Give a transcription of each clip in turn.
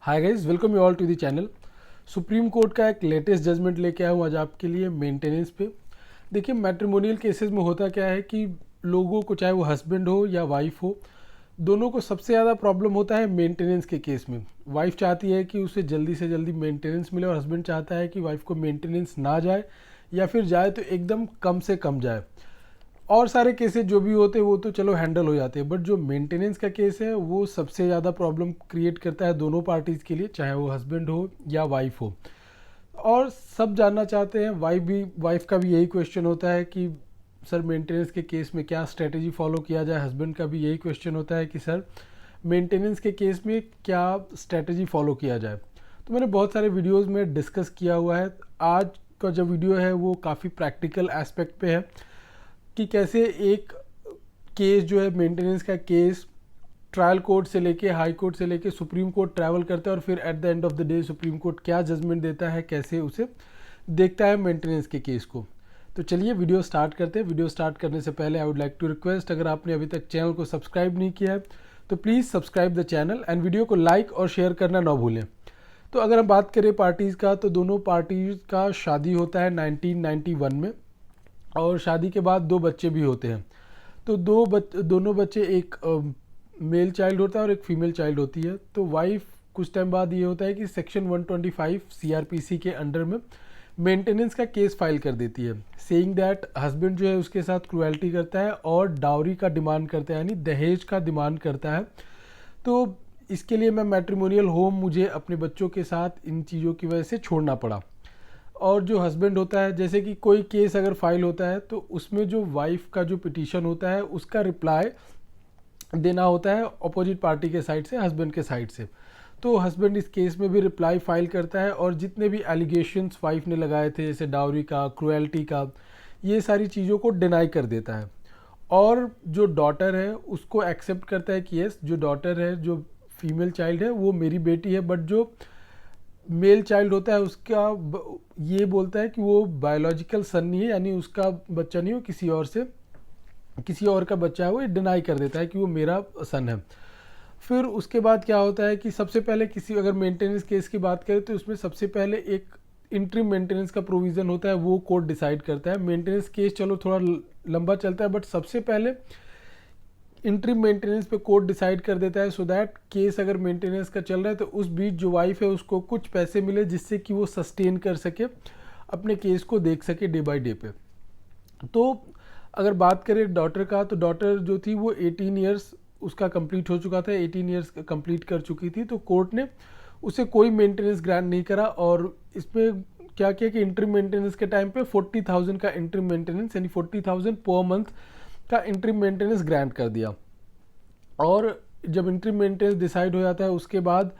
Hi guys, welcome you all to the channel. Supreme Court का एक latest judgement लेके आया हूँ आज आपके लिए मेंटेनेंस पे। देखिए, मैट्रिमोनियल केसेस में होता क्या है कि लोगों को, चाहे वो हस्बैंड हो या वाइफ हो, दोनों को सबसे ज़्यादा प्रॉब्लम होता है मेंटेनेंस के केस में। वाइफ चाहती है कि उसे जल्दी से जल्दी मेंटेनेंस मिले और हस्बैंड चाहता है कि वाइफ को मेंटेनेंस ना जाए, या फिर जाए तो एकदम कम से कम जाए। और सारे केसेस जो भी होते हैं वो तो चलो हैंडल हो जाते हैं, बट जो मेंटेनेंस का केस है वो सबसे ज़्यादा प्रॉब्लम क्रिएट करता है दोनों पार्टीज़ के लिए, चाहे वो हस्बैंड हो या वाइफ हो। और सब जानना चाहते हैं, वाइफ का भी यही क्वेश्चन होता है कि सर मेंटेनेंस के केस में क्या स्ट्रेटेजी फॉलो किया जाए। हस्बैंड का भी यही क्वेश्चन होता है कि सर मेंटेनेंस के केस में क्या स्ट्रेटेजी फॉलो किया जाए। तो मैंने बहुत सारे वीडियोज़ में डिस्कस किया हुआ है। आज का जो वीडियो है वो काफ़ी प्रैक्टिकल एस्पेक्ट पे है कि कैसे एक केस जो है, मेंटेनेंस का केस, ट्रायल कोर्ट से लेके, हाई कोर्ट से लेके सुप्रीम कोर्ट ट्रैवल करता है और फिर at the end of the day supreme court क्या जजमेंट देता है, कैसे उसे देखता है मेंटेनेंस के केस को। तो चलिए वीडियो स्टार्ट करते हैं। वीडियो स्टार्ट करने से पहले I would like to request, अगर आपने अभी तक चैनल को सब्सक्राइब नहीं किया है तो please subscribe the channel and video को लाइक और शेयर करना ना भूलें। तो अगर हम बात करें पार्टीज़ का, तो दोनों पार्टीज़ का शादी होता है 1991 में, और शादी के बाद दो बच्चे भी होते हैं। तो दोनों बच्चे, एक मेल चाइल्ड होता है और एक फीमेल चाइल्ड होती है। तो वाइफ कुछ टाइम बाद ये होता है कि सेक्शन 125 सीआरपीसी के अंडर में मेंटेनेंस का केस फाइल कर देती है, सेइंग दैट हस्बैंड जो है उसके साथ क्रुएल्टी करता है और डाउरी का डिमांड करता है, यानी दहेज का डिमांड करता है। तो इसके लिए मैं मैट्रिमोनियल होम मुझे अपने बच्चों के साथ इन चीज़ों की वजह से छोड़ना पड़ा। और जो हस्बैंड होता है, जैसे कि कोई केस अगर फाइल होता है तो उसमें जो वाइफ का जो पिटीशन होता है उसका रिप्लाई देना होता है अपोजिट पार्टी के साइड से, हस्बैंड के साइड से। तो हस्बैंड इस केस में भी रिप्लाई फाइल करता है और जितने भी एलिगेशंस वाइफ ने लगाए थे, जैसे डाउरी का, क्रुएल्टी का, ये सारी चीज़ों को डिनाई कर देता है। और जो डॉटर है उसको एक्सेप्ट करता है कि यस, जो डॉटर है, जो फीमेल चाइल्ड है वो मेरी बेटी है, बट जो मेल चाइल्ड होता है उसका ये बोलता है कि वो बायोलॉजिकल सन नहीं है, यानी उसका बच्चा नहीं हो, किसी और का बच्चा है। वो डिनाई कर देता है कि वो मेरा सन है। फिर उसके बाद क्या होता है कि सबसे पहले अगर मेंटेनेंस केस की बात करें तो उसमें सबसे पहले एक इंट्रीम मेंटेनेंस का प्रोविज़न होता है, वो कोर्ट डिसाइड करता है। मेंटेनेंस केस चलो थोड़ा लंबा चलता है, बट सबसे पहले इंट्रीम मेंटेनेंस पे कोर्ट डिसाइड कर देता है, सो दैट केस अगर मेंटेनेंस का चल रहा है तो उस बीच जो वाइफ है उसको कुछ पैसे मिले, जिससे कि वो सस्टेन कर सके, अपने केस को देख सके डे बाय डे पे। तो अगर बात करें डॉटर का, तो डॉटर जो थी वो 18 ईयर्स उसका कंप्लीट हो चुका था, 18 ईयर्स कंप्लीट कर चुकी थी। तो कोर्ट ने उसे कोई मेंटेनेंस ग्रांट नहीं करा, और इसमें क्या किया कि इंट्रीम मेंटेनेंस के टाइम पे 40,000 का इंट्रीम मेंटेनेंस, यानी 40,000 पर मंथ का इंट्रीम मेंटेनेंस ग्रांट कर दिया। और जब इंट्रीम मेंटेनेंस डिसाइड हो जाता है उसके बाद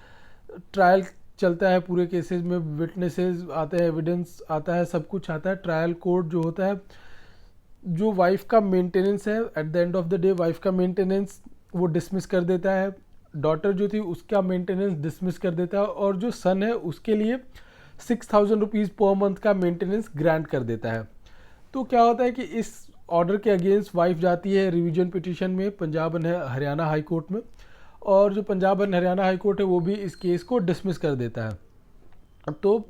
ट्रायल चलता है पूरे केसेस में, विटनेसेस आते हैं, एविडेंस आता है, सब कुछ आता है। ट्रायल कोर्ट जो होता है, जो वाइफ का मेंटेनेंस है, at the end of the day wife का मेंटेनेंस वो डिसमिस कर देता है, डॉटर जो थी उसका मेंटेनेंस डिसमिस कर देता है, और जो सन है उसके लिए 6,000 रुपीज़ पर मंथ का मेंटेनेंस ग्रांट कर देता है। तो क्या होता है कि इस ऑर्डर के अगेंस्ट वाइफ जाती है रिवीजन पिटीशन में Punjab and Haryana high court में, और जो Punjab and Haryana high court है वो भी इस केस को डिसमिस कर देता है। तो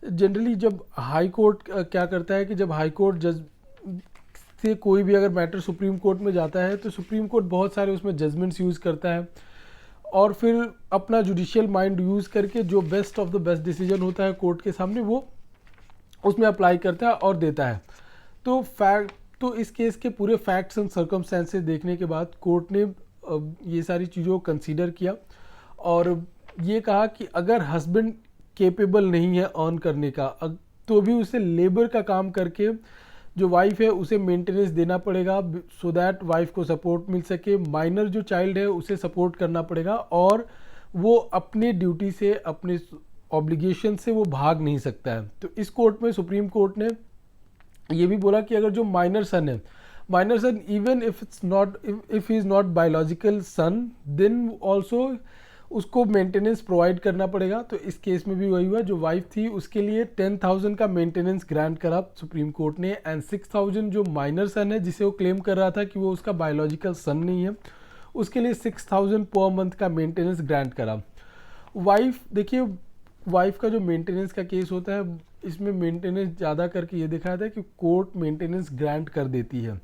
जनरली जब हाई कोर्ट क्या करता है कि जब हाई कोर्ट जज से कोई भी अगर मैटर सुप्रीम कोर्ट में जाता है तो सुप्रीम कोर्ट बहुत सारे उसमें जजमेंट्स यूज़ करता है, और फिर अपना जुडिशियल माइंड यूज़ करके जो best of the best decision होता है कोर्ट के सामने, वो उसमें अप्लाई करता है और देता है। तो इस केस के पूरे फैक्ट्स एंड सर्कमस्टेंसेस देखने के बाद कोर्ट ने ये सारी चीज़ों को कंसीडर किया और ये कहा कि अगर हस्बैंड केपेबल नहीं है अर्न करने का, तो भी उसे लेबर का काम करके जो वाइफ है उसे मेंटेनेंस देना पड़ेगा, सो दैट वाइफ को सपोर्ट मिल सके। माइनर जो चाइल्ड है उसे सपोर्ट करना पड़ेगा, और वो अपने ड्यूटी से, अपने ऑब्लिगेशन से वो भाग नहीं सकता है। तो इस कोर्ट में सुप्रीम कोर्ट ने ये भी बोला कि अगर जो माइनर सन है, minor son even if he is not biological son, then also उसको मेंटेनेंस प्रोवाइड करना पड़ेगा। तो इस केस में भी वही हुआ, जो वाइफ थी उसके लिए 10,000 का मेंटेनेंस ग्रांट करा सुप्रीम कोर्ट ने, एंड 6,000 जो माइनर सन है, जिसे वो क्लेम कर रहा था कि वो उसका बायोलॉजिकल सन नहीं है, उसके लिए 6,000 पर मंथ का मेंटेनेंस ग्रांट करा। वाइफ, देखिए वाइफ का जो मेंटेनेंस का केस होता है, इसमें मेंटेनेंस ज़्यादा करके ये दिखाया था कि कोर्ट मेंटेनेंस ग्रांट कर देती है।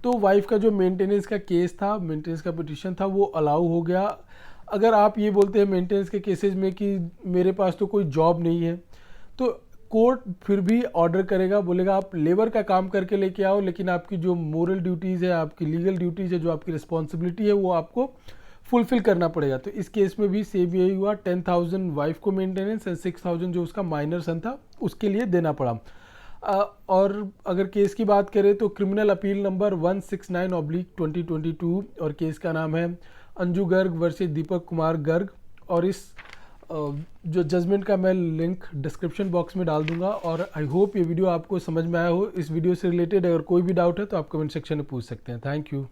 तो वाइफ का जो मेंटेनेंस का केस था, मेंटेनेंस का पिटिशन था, वो अलाउ हो गया। अगर आप ये बोलते हैं मेंटेनेंस के केसेस में कि मेरे पास तो कोई जॉब नहीं है, तो कोर्ट फिर भी ऑर्डर करेगा, बोलेगा आप लेबर का काम करके लेके आओ, लेकिन आपकी जो मोरल ड्यूटीज़ है, आपकी लीगल ड्यूटीज़ है, जो आपकी रिस्पॉन्सिबिलिटी है, वो आपको फुलफिल करना पड़ेगा। तो इस केस में भी सेम यही हुआ, 10,000 वाइफ को मेंटेनेंस एंड 6,000 जो उसका माइनर सन था उसके लिए देना पड़ा। और अगर केस की बात करें तो क्रिमिनल अपील नंबर 169/2022 और केस का नाम है अंजू गर्ग वर्सेस दीपक कुमार गर्ग। और इस जो जजमेंट का मैं लिंक डिस्क्रिप्शन बॉक्स में डाल दूंगा। और आई होप ये वीडियो आपको समझ में आया हो। इस वीडियो से रिलेटेड अगर कोई भी डाउट है तो आप कमेंट सेक्शन में पूछ सकते हैं। Thank you.